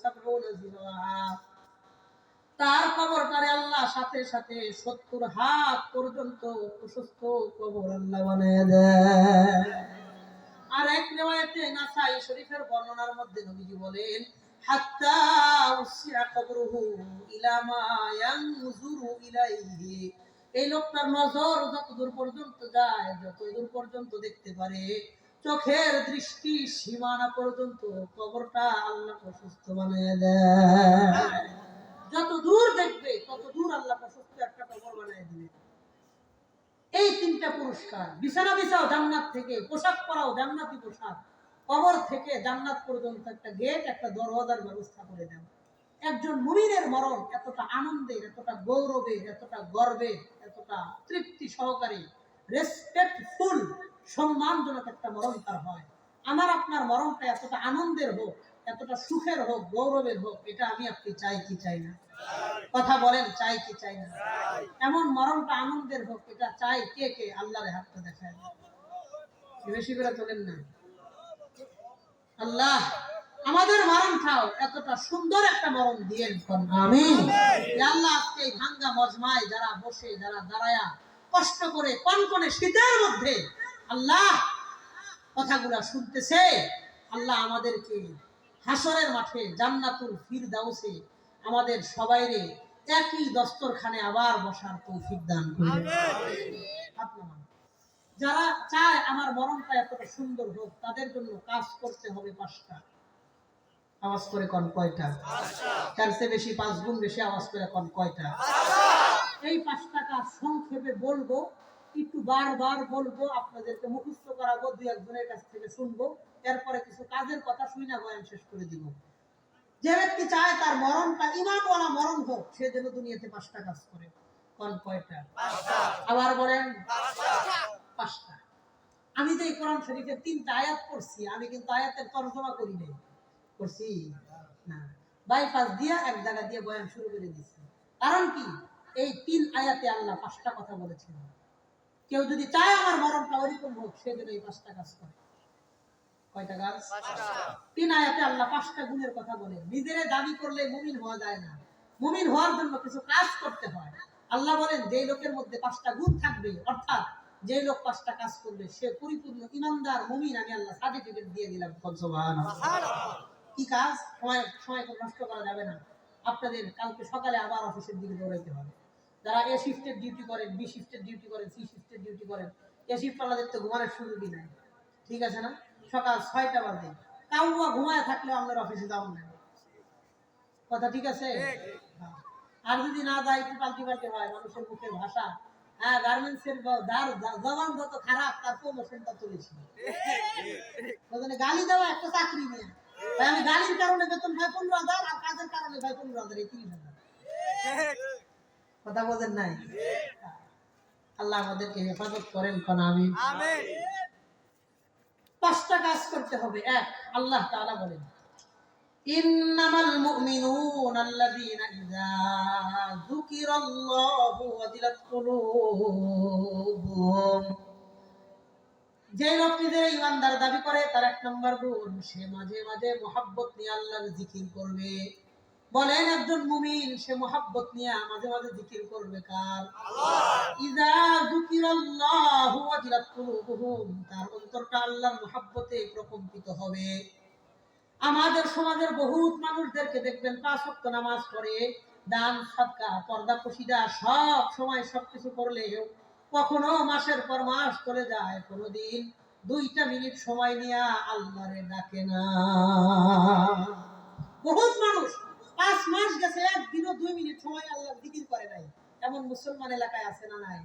70 জিরআ, তার কবরটারে আল্লাহ সাথে সাথে 70 হাত পর্যন্ত প্রশস্ত কবর আল্লাহ বানায় দেয়। আর এক রিওয়ায়াতে নাসাই শরীফের বর্ণনার মধ্যে নবীজি বলেন হাত্তা উসিয়া কবরুহু ইলা মা ইয়ানজুরু ইলাইহি, এই লোকটার নজর যতদূর পর্যন্ত যায়, যতদূর পর্যন্ত দেখতে পারে, চোখের দৃষ্টি সীমানা পর্যন্ত কবরটা আল্লাহ প্রশস্ত বানায় দেয়। যত দূর দেখবে তত দূর আল্লাহ প্রশস্ত একটা কবর বানায় দিবে। এই তিনটা পুরস্কার, বিছানা বিছাও জান্নাত থেকে, পোশাক পরাও জান্নাতি পোশাক, কবর থেকে জান্নাত পর্যন্ত একটা গেট একটা দরওয়াজার ব্যবস্থা করে দেন। একজন মুমিনের মরণ এতটা আনন্দের, এতটা গৌরবের, এতটা গর্বের, এতটা তৃপ্তি সহকারে রেসপেক্টফুল সম্মানজনক একটা মরণ তার হয়, আমার আপনার মরণটা এতটা আনন্দের হোক, এতটা সুখের হোক, গৌরবের হোক, এটা আমি আপনি চাই কি চাই না? কথা বলেন, চাই কি চাই না? এমন মরণটা আনন্দের হোক, এটা চাই কে কে? আল্লাহর হাতটা দেখায়, বেশি করে তোলেন না। আল্লাহ আমাদের মরণটাও এতটা সুন্দর একটা মরণ দিয়েন, আমিন। আল্লাহ আজকে এই ভাঙ্গা মজমায় যারা বসে, যারা দাঁড়ায়া কষ্ট করে কনকনে শীতের মধ্যে আল্লাহ কথাগুলা শুনতেছে, আল্লাহ আমাদেরকে হাসরের মাঠে জান্নাতুল ফিরদাউসে আমাদের সবাইরে একই দস্তরখানে আবার বসার তৌফিক দান করুন। যারা চায় আমার মরণটা এতটা সুন্দর হোক, তাদের জন্য কাজ করতে হবে 5টা। আওয়াজ করে কোন কয়টা? তার চেয়ে বেশি, 5 গুণ বেশি আওয়াজ করে কোন কয়টা? এই 5টা কাজ সংক্ষেপে বলবো, একটু বারবার বলবো, আপনাদেরকে মুখস্থ করাবো, 2-1 জনের কাছ থেকে শুনবো, এরপরে কিছু কাজের কথা শুনে বয়ান শেষ করে দিব। যে ব্যক্তি চায় তার মরণটা ঈমানওয়ালা মরণ হোক, সে যেন দুনিয়াতে 5টা কাজ করে। কোন কয়টা? আবার বলেন, 5টা। আমি যে কোরআন শরীফের 3টা আয়াত পড়ছি, আমি কিন্তু আয়াতের তরজমা করি নাই, করছি না, বাইপাস দিয়া এক জায়গা দিয়ে বয়ান শুরু করে দিছি। কারণ কি, এই 3 আয়াতে আল্লাহ 5টা কথা বলেছেন। কেউ যদি চায় আমার মরণটা ওইরকম হোক, সে যেন এই 5টা কাজ করে। কয়টা কাজ? 3 আয়াতে আল্লাহ 5টা গুণের কথা বলেন। নিজেরে দাবি করলে মুমিন হওয়া যায় না, মুমিন হওয়ার জন্য কিছু কাজ করতে হয়। আল্লাহ বলেন, যে লোকের মধ্যে 5টা গুণ থাকবে, অর্থাৎ যে লোক 5টা কাজ করবে, সে পরিপূর্ণ ইমানদার মুমিন, আমি আল্লাহ সার্টিফিকেট দিয়ে দিলাম। সুবহানাল্লাহ। কি কাজ? সময় নষ্ট করা যাবে না। আপনাদের কালকে সকালে আবার অফিসের দিকে দৌড়াইতে হবে। যারা এ শিফটের ডিউটি করেন, বি শিফটের ডিউটি করেন, সি শিফটের ডিউটি করেন, এ শিফট পালাদের তো ঘুমানোর সুযোগই নাই, ঠিক আছে না? সকাল 6টা বাজে কাউয়া ঘুমায় থাকলেও আপনার অফিসে যাবেন না, কথা ঠিক আছে? আর যদি না যায়, একটু পাল্টি পাল্টি হয়, মানুষের মুখের ভাষা, হ্যাঁ, গার্মেন্টসের জবান যত খারাপ, তার প্রমোশনটা চলেছিল। গালি দেওয়া একটা চাকরি নিয়ে, আমি গালির কারণে বেতন পাই 15,000, আর কাজের কারণে পাই 15,000, এই 30,000। কথা বলেন নাই? আল্লাহ আমাদেরকে হেফাজত করেন, আমিন। 5টা কাজ করতে হবে। 1, আল্লাহ তাআলা বলেন, ইন্নামাল মুমিনুনা আল্লাযীনা ইযা যুকিরাল্লাহু ওয়াজিলাত কুলুবুহুম। যে লোক নিজের ইমানদার দাবি করে, তার 1 নম্বর গুণ, সে মাঝে মাঝে মুহাব্বত নিয়ে আল্লাহর জিকির করবে। বলেন, একজন মুমিন সে মুহাব্বত নিয়ে মাঝে মাঝে জিকির করবে কার? আল্লাহ। ইযা যুকিরাল্লাহু ওয়াজিলাত কুলুবুহুম, তার অন্তরটা আল্লাহর মুহাব্বতে প্রকম্পিত হবে। আমাদের সমাজের বহুত মানুষদেরকে দেখবেন 5 ওয়াক্ত নামাজ পড়ে, দান সদকা পর্দা প্রশিদা সব সময় সবকিছু করলেও কখনো মাসের পর মাস চলে যায়, কোনোদিন 2টা মিনিট সময় নিয়ে আল্লাহরে ডাকে না। বহুত মানুষ 5 মাস গেছে, একদিনও 2 মিনিট সময় আল্লাহর জিকির করে নাই। এমন মুসলমান এলাকায় আছে না নাই?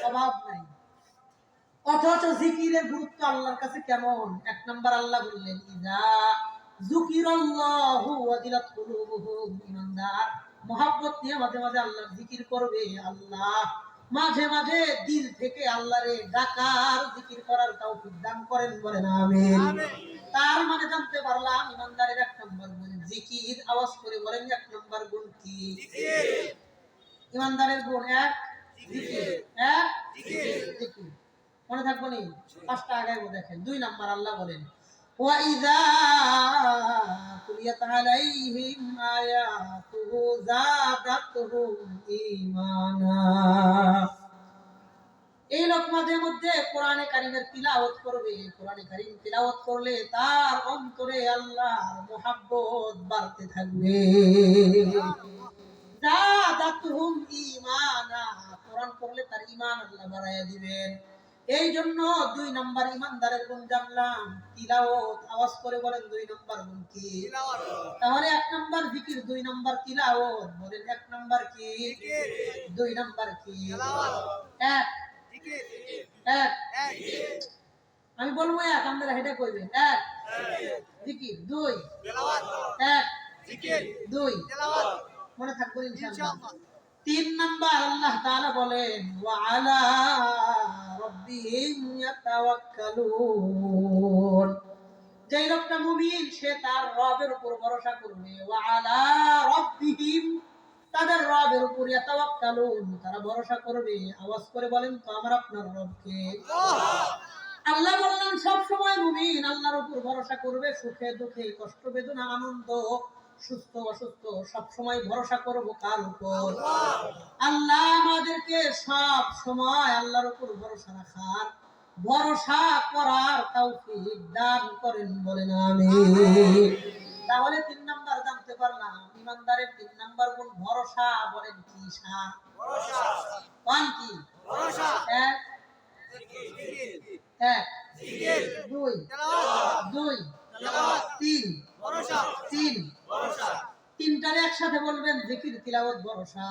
অভাব নাই। অথচ জিকিরের গুরুত্ব আল্লাহর কাছে কেমন? 1 নম্বর আল্লাহ বললেন, ইযা যুকিরাল্লাহু ওয়াজিলাত কুলুবুহুম, ইমানদার মুহাব্বত নিয়ে মাঝে মাঝে আল্লাহর জিকির করবে। আল্লাহ মাঝে মাঝে দিল থেকে আল্লাহরে ডাকার, জিকির করার তৌফিক দান করেন, বলেন আমিন। তার মানে জানতে পারলাম ইমানদারের 1 নম্বর গুণ জিকির। আওয়াজ করে বলেন, 1 নম্বর গুণ কি? জিকির। ইমানদারের গুণ 1, জিকির। 1, জিকির। মনে থাকবো নি? 5টা আগাইবো, দেখেন। 2 নম্বর আল্লাহ বলেন, وَإِذَا تُلِيَتْ عَلَيْهِمْ آيَاتُهُ زَادَتْهُمْ إِيمَانًا। এই লোক মাঝে মধ্যে কোরআনে কারীমের তিলাওয়াত করবে, কোরআনে কারীম তিলাওয়াত করলে তার অন্তরে আল্লাহর মুহাব্বত বাড়তে থাকবে। জাদাতুহুম ঈমানা, কোরআন পড়লে তার ঈমান আল্লাহ বাড়ায়া দিবেন। এই জন্য 2 নম্বর ইমানদারের গুণ জানলাম, তিলাওয়াত। আওয়াজ করে বলেন, 2 নম্বর গুণ কি? তিলাওয়াত। তাহলে 1 নম্বর জিকির, 2 নম্বর তিলাওয়াত। বলেন, 1 নম্বর কি? জিকির। 2 নম্বর কি? তিলাওয়াত। 1, জিকির। 1, জিকির। আমি বলবো 1, আপনারা হেডে কইবেন। 1, জিকির। 2, তিলাওয়াত। 1, জিকির। 2, তিলাওয়াত। মনে থাকবে ইনশাআল্লাহ। 3 নাম্বার আল্লাহ তাআলা বলেন, ওয়া আলা রাব্বিহিম ইয়াতাওয়াক্কালুন। যেই লোকটা মুমিন সে তার রবের উপর ভরসা করবে, ওয়া আলা রাব্বিহিম, তাদের রবের উপর ইয়াতাওয়াক্কালুন, তারা ভরসা করবে। আওয়াজ করে বলেন তো আমার আপনার রবকে। আল্লাহ বললেন সব সময় মুমিন আল্লাহর উপর ভরসা করবে, সুখে দুঃখে, কষ্ট বেদনা আনন্দ, সুস্থ অসুস্থ সব সময় ভরসা করব কার উপর? আল্লাহ আমাদেরকে সব সময় আল্লাহর উপর ভরসা রাখার, ভরসা করার তৌফিক দান করেন, বলেন আমিন। তাহলে 3 নাম্বার জানতে পারলাম ইমানদারের 3 নাম্বার গুণ ভরসা। বলেন কি? ভরসা। কোন কি? ভরসা। এক এক দুই দুই তিন ভরসা। তিন ভরসা। তিনটারে একসাথে বলবেন জিকির, তিলাওয়াত, ভরসা।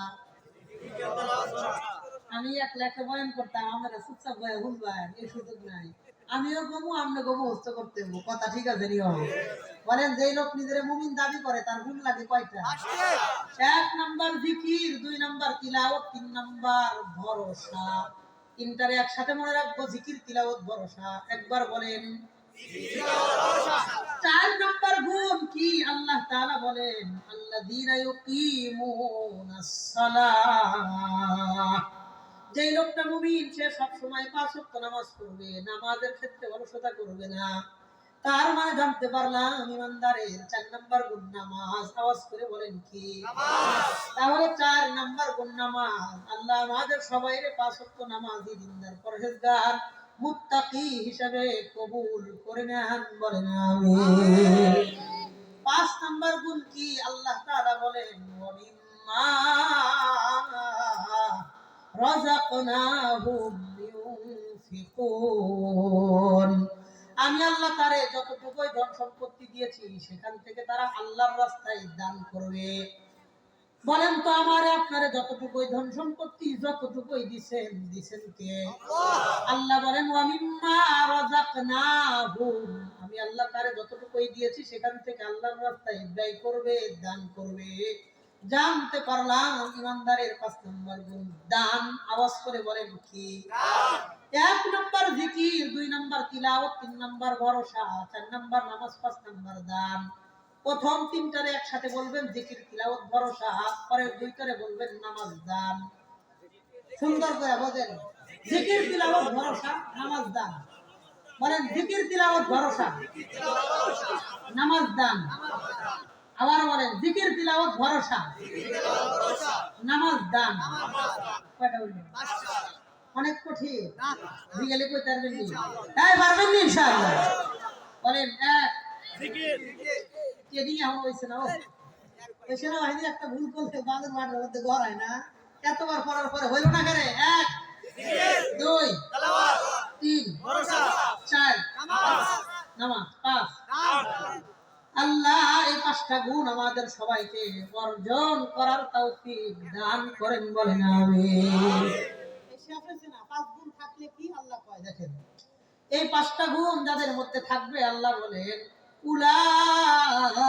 আমি এক লেখে বয়ান করতাম, আমরা চুপচাপ বয়ে ভুলবার এই সুযোগ নাই। আমিও গমু, আমরা গমু হস্ত করতে হবো, কথা ঠিক আছে নিয়ম। বলেন যেই লোক নিজের মুমিন দাবি করে তার গুণ লাগে কয়টা? 1 নাম্বার জিকির, 2 নাম্বার তিলাওয়াত, 3 নাম্বার ভরসা। তিনটারে একসাথে মনে রাখবো, জিকির, তিলাওয়াত, ভরসা। একবার বলেন। 4 নাম্বার গুণ কি? আল্লাহ তাআলা বলেন আল্লাযীনা ইউকিমুনাস সালাহ, যেই লোকটা মুমিন সে সব সময় 5 ওয়াক্ত নামাজ পড়বে, নামাজের ক্ষেত্রে অলসতা করবে না। তার মানে জানতে পারলাম ইমানদারের 4 নাম্বার গুণ নামাজ। আওয়াজ করে বলেন কি? নামাজ। তাহলে 4 নাম্বার গুণ নামাজ। আল্লাহ আমাদের সবাইরে 5 ওয়াক্ত নামাজি, দিনদার, পরহেজগার, মুত্তাকি হিসেবে কবুল করে নেন, বলেন আমিন। 5 নাম্বার গুণ কি? আল্লাহ তাআলা বলেন ওয়া মিম্মা রাযাকনাহুম ইউনফিকুন, আমি আল্লাহ তারে যতটুকুই ধন সম্পত্তি দিয়েছি সেখান থেকে তারা আল্লাহর রাস্তায় দান করবে। বলেন তো আমারে আপনারে যতটুকুই ধন সম্পত্তি যতটুকুই দিবেন, দিবেন কে? আল্লাহ বলেন ওয়া মিম্মা রাযাকনাহুম, আমি আল্লাহ তারে যতটুকুই দিয়েছি সেখান থেকে আল্লাহর রাস্তায় ব্যয় করবে, দান করবে। জানতে পারলাম ইমানদারের 5 নাম্বার গুণ দান। আওয়াজ করে বলেন কি? দান। 1 নাম্বার জিকির, 2 নাম্বার তিলাওয়াত, 3 নাম্বার ভরসা, 4 নাম্বার নামাজ, 5 নাম্বার দান। প্রথম 3টারে একসাথে বলবেন জিকির, তিলাওয়াত, ভরসা, পরের 2টারে বলবেন নামাজ, দান। সুন্দর করে বলেন জিকির, তিলাওয়াত, ভরসা, নামাজ, দান। বলেন জিকির, তিলাওয়াত, ভরসা, নামাজ, দান। আবার বলেন জিকির, তিলাওয়াত, ভরসা, নামাজ, দান। কয়টা বলবেন? অনেক কঠিন, বিকেলে কই পারবেন নি? হ্যাঁ পারবেন নি ইনশাআল্লাহ। বলেন এক জিকির, কেডি এখন হইছে না? ওই সেনাবাহিনী একটা ভুল করতে বাজার মাঠের মধ্যে ঘর হয় না, এতবার পড়ার পরে হইল না কেন? 1 জিকির, 2 তিলাওয়াত, 3 ভরসা, 4 নামাজ, 5 দান। আল্লাহ এই 5টা গুণ আমাদের সবাইকে অর্জন করার তৌফিক দান করেন, বলেন আমিন। শেষ হইছে না? 5 গুণ থাকলে কি আল্লাহ কয় দেখেন, এই 5টা গুণ যাদের মধ্যে থাকবে আল্লাহ বলেন উলাইকা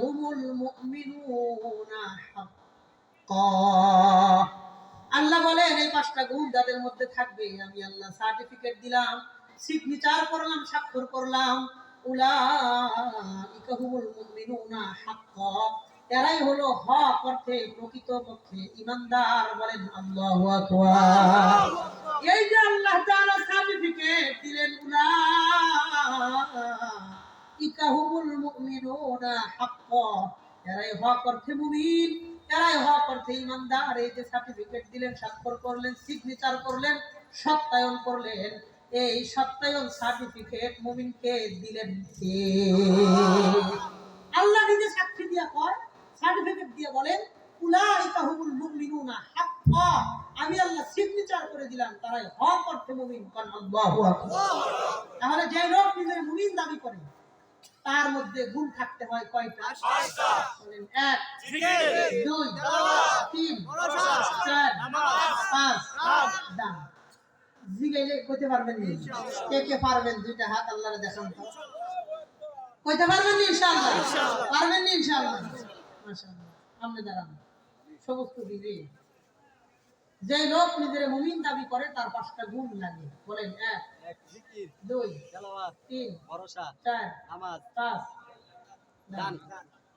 হুমুল মুমিনুনা হাক্কা। আল্লাহ বলেন এই 5টা গুণ যাদের মধ্যে থাকবে আমি আল্লাহ সার্টিফিকেট দিলাম, সিগনেচার করলাম, স্বাক্ষর করলাম। উলাইকা হুমুল মুমিনুনা হাক্কা, এরাই হলো হক অর্থে প্রকৃত পক্ষে ঈমানদার, বলেন আল্লাহু আকবার। এই যে আল্লাহ তাআলা সার্টিফিকেট দিলেন উলাইকা হুমুল মুমিনুনা হাক্কা, এরাই হক অর্থে মুমিন, এরাই হক অর্থে ঈমানদার। এই যে সার্টিফিকেট দিলেন, স্বাক্ষর করলেন, সিগনেচার করলেন, সত্যায়ন করলেন, এই সত্যায়ন সার্টিফিকেট মুমিনকে দিলেন কে? আল্লাহ নিজে সাক্ষী দিয়া কয়, সার্টিফিকেট দিয়ে বলেন উলাইকা হুমুল মুমিনুনা হাক্কা, আমি আল্লাহ সিগনেচার করে দিলাম তারাই হক অর্থে মুমিন, কারণ আল্লাহু আকবার। তাহলে যে লোক নিজের মুমিন দাবি করে তার মধ্যে গুণ থাকতে হয় কয়টা? 6টা। বলেন 1 জিকির, 2 তিলাওয়াত, 3 ভরসা, 4 নামাজ, 5 দান। জিগাইলে কইতে পারবেন নি? কে কে পারবেন? 2টা হাত আল্লাহরে দেখান তো। কইতে পারবেন নি ইনশাআল্লাহ? পারবেন নি ইনশাআল্লাহ? মাশাআল্লাহ। সামনে দাঁড়ান সমস্ত দিদি। যে লোক নিজের মুমিন দাবি করে তার 5টা গুণ লাগে। বলেন 1 জিকির 2 তেলাওয়াত 3 ভরসা 4 নামাজ 5 দান।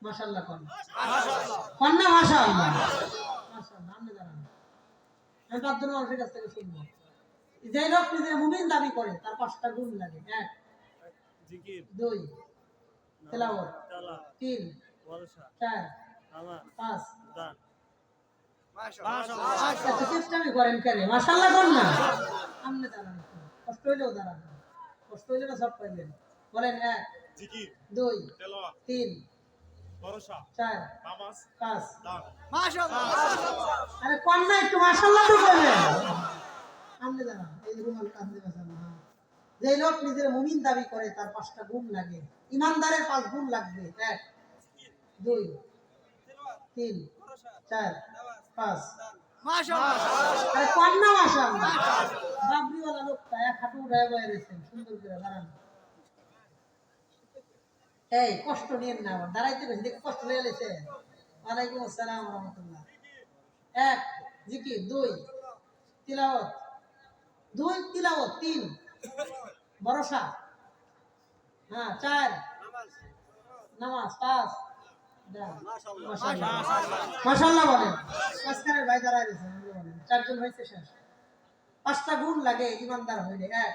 মাশাআল্লাহ কোন মাশাআল্লাহ কোন না মাশাআল্লাহ মাশাআল্লাহ আপনি জানেন আমি পাঁচজন মানুষের কাছ থেকে শুনবো যে লোক নিজের মুমিন দাবি করে তার 5টা গুণ লাগে 1 জিকির 2 তেলাওয়াত তেলাওয়াত 3 ভরসা 4 নামাজ 5 দান। এত চেষ্টামি করেন কেন মাশাআল্লাহ কোন না আপনি দাঁড়ান কষ্ট হইলেও দাঁড়ান কষ্ট হইলে না সব পাইলেন বলেন 1 জিকির 2 তেলাওয়াত 3 ভরসা 4 নামাজ 5 দান। আরে কোন না একটু মাশাআল্লাহ তো বলবেন আপনি দাঁড়ান এই রুমাল কাঁধে বাঁচানো হ্যাঁ যে লোক নিজের মুমিন দাবি করে তার 5টা গুণ লাগে ইমানদারের 5 গুণ লাগবে 1 2 3 4 5 আরে কোন না মাশাআল্লাহ বাবরিওয়ালা লোকটা এক হাঁটু উঠায় বয়ে রয়েছেন সুন্দর করে দাঁড়ান এই কষ্ট নিয়েন না আবার দাঁড়াইতে বেশি দেখে কষ্ট লেগে গেছে ওয়ালাইকুম আসসালাম ওয়া রাহমাতুল্লাহ 1 জিকির 2 তিলাওয়াত 2 তিলাওয়াত 3 ভরসা হ্যাঁ 4 নামাজ 5 মাশাআল্লাহ বলেন মাঝখানের ভাই দাঁড়ায় রয়েছে বলেন 4 জন হয়েছে শেষ 5টা গুণ লাগে ইমানদার হইলে 1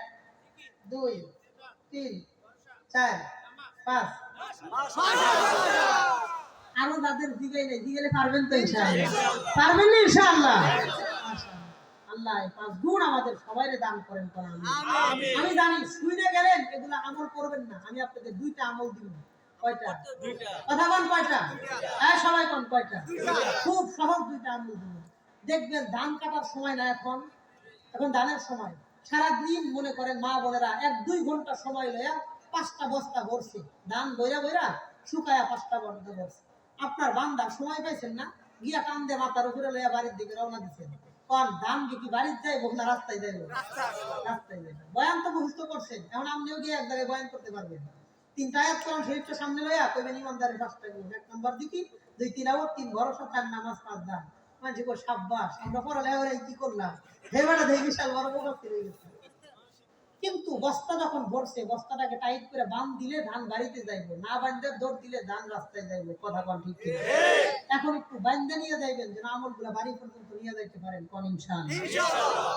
2 3 4 5 আরো যাদের দিকে নেই দিগেলে পারবেন তো ইনশাআল্লাহ পারবেন না ইনশাআল্লাহ মাশাআল্লাহ আল্লাহ এই 5 গুণ আমাদের সবাইরে দান করেন আমিন আমি জানি শুনে গেলেন এগুলা আমল করবেন না আমি আপনাদের 2টা আমল দিব কয়টা কথা বল কয়টা হ্যাঁ সবাই কোন কয়টা খুব সহজ 2টা আমল দিব দেখবেন ধান কাটার সময় না এখন ধানের সময় সারা দিন মনে করেন মা বোনেরা 1-2 ঘন্টা সময় লয়া 5টা বস্তা ভরছে ধান বইরা বইরা শুকায়া 5টা বস্তা ভরছে আপনার বান্দা সময় পাইছেন না গিয়া টান দিয়ে মাথার উপরে লইয়া বাড়ির দিকে রওনা দিচ্ছেন কোন ধান কি বাড়িতে যাইব না রাস্তায় যাইব রাস্তায় যাইব বয়ান তো মুখস্থ করছেন এখন আপনিও গিয়ে এক জায়গায় বয়ান করতে পারবেন 3টা আয়াত কোরআন শরীফটা সামনে লইয়া কইবেন ইমানদারের 5টা গুণ 1 নাম্বার দিকি 2 তিলাওয়াত 3 ভরসা 4 নামাজ 5 দান মানে কো শাবাশ আমরা পড়ালেখা করে কি করলাম হে বেটা দেখি বিশাল বড় মুফাসসির হয়ে গেছে কিন্তু বস্তা যখন ভরছে বস্তাটাকে টাইট করে বাঁধ দিলে ধান বাড়িতে যাইবো না বাঁধে দৌড় দিলে ধান রাস্তায় যাইবো কথা কোন ঠিক ঠিক এখন একটু বাঁধে নিয়ে যাইবেন যেন আমলগুলা বাড়ি পর্যন্ত নিয়ে যাইতে পারেন কোন ইনশাআল্লাহ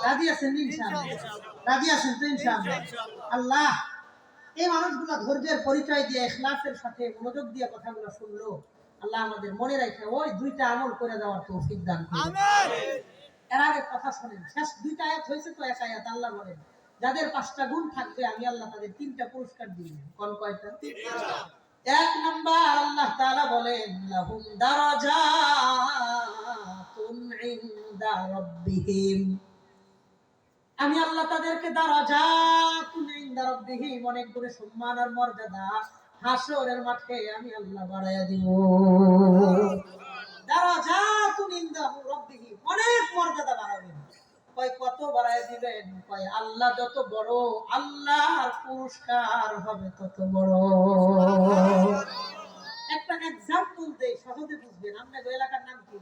রাজি আছেন ইনশাআল্লাহ রাজি আছেন তো ইনশাআল্লাহ আল্লাহ এই মানুষগুলা ধৈর্যের পরিচয় দিয়ে ইখলাসের সাথে মনোযোগ দিয়ে কথাগুলো শুনলো আল্লাহ আমাদের মনে রাখে ওই 2টা আমল করে দেওয়ার তৌফিক দান করুন আমিন এর আগে কথা শুনেন শেষ 2টা আয়াত হয়েছে তো এক আয়াত আল্লাহ বলেন যাদের 5টা গুণ থাকবে আমি আল্লাহ তাদের 3টা পুরস্কার দিব কোন কয়টা 1 নাম্বার আল্লাহ তাআলা বলেন লাহুম দারাজাতুন ইনদা রাব্বিহিম আমি আল্লাহ তাদেরকে দারাজাতুন ইনদা রাব্বিহিম অনেক গুণে সম্মান আর মর্যাদা হাসরের মাঠে আমি আল্লাহ বাড়ায়া দিব দারাজাতুন ইনদা রাব্বিহিম অনেক মর্যাদা বাড়াবেন কয় কত বাড়ায় দিবেন কয় আল্লাহ যত বড় আল্লাহর পুরস্কার হবে তত বড় একটা एग्जांपल দেই সহজে বুঝবেন আপনাদের এলাকার নাম কি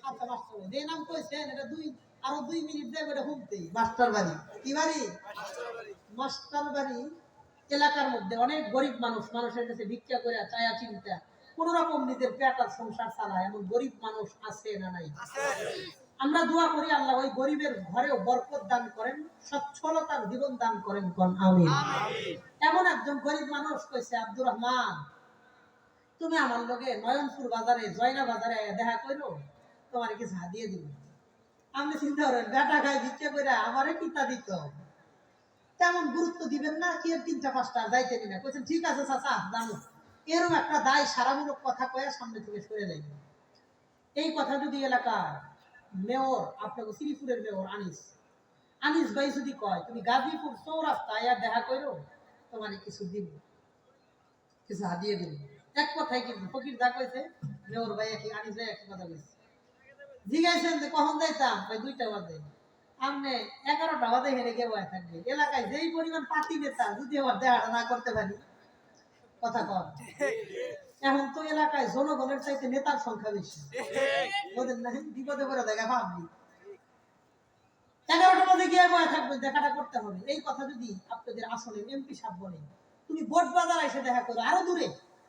আচ্ছা মাস্টার যে নাম কইছেন এটা আরো 2 মিনিট দেব এটা হুমতে মাস্টার বাড়ি কি বাড়ি মাস্টার বাড়ি এলাকার মধ্যে অনেক গরিব মানুষের কাছে ভিক্ষা করে চায়া চিন্তা কোন রকম নিজের পেট আর সংসার চালায় এমন গরিব মানুষ আছে না নাই আছে আমরা দোয়া করি আল্লাহ ওই গরিবের ঘরেও বরকত দান করেন সচ্ছলতার জীবন দান করেন কোন আমিন আমিন এমন একজন গরিব মানুষ কইছে আব্দুর রহমান তুমি আমার লগে নয়নপুর বাজারে জয়না বাজারে দেখা কইরো তোমার কিছু হাদিয়া দিব আপনি চিন্তা করেন বেটা খাই ভিক্ষা কইরা আমারে কিতা দিত তেমন গুরুত্ব দিবেন না কি 3টা 5টা যাইতে দিনা কইছেন ঠিক আছে চাচা জানো এরকম একটা দায় সারামূলক কথা কয়ে সামনে থেকে সরে যাইবে এই কথা যদি এলাকার মেয়র আপনাকে শ্রীপুরের মেয়র আনিস ভাই যদি কয় তুমি গাজীপুর চৌরাস্তায় দেখা করো তোমার কিছু দিব কিছু হাদিয়ে দিব এক কথাই কিন্তু ফকির যা কইছে মেয়র ভাই আনিস ভাই একই কথা কইছে জিজ্ঞাসেন যে কখন যাইতাম ভাই 2টা বাজে আপনি 11টা বাজে হেরে গিয়ে বয়ে থাকবে এলাকায় যেই পরিমাণ পার্টি নেতা যদি আবার দেখাটা না করতে পারি কথা কন এখন তো এলাকায় জনগণের চাইতে নেতার সংখ্যা বেশি, ওদের না বিপদে পড়ে দেখা ভাবলি 11টা বাজে গিয়ে বয়ে থাকবে, দেখাটা করতে হবে। এই কথা যদি আপনাদের আসলে এমপি সাহেব বলে, তুমি বোট বাজার এসে দেখা করো, আরো দূরে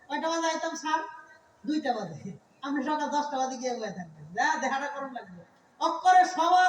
কয়টা বাজে আইতাম স্যার? 2টা বাজে। আপনি সকাল 10টা বাজে গিয়ে বয়ে থাকবেন, দেখাটা করুন লাগবে। অক্ষরে সবাই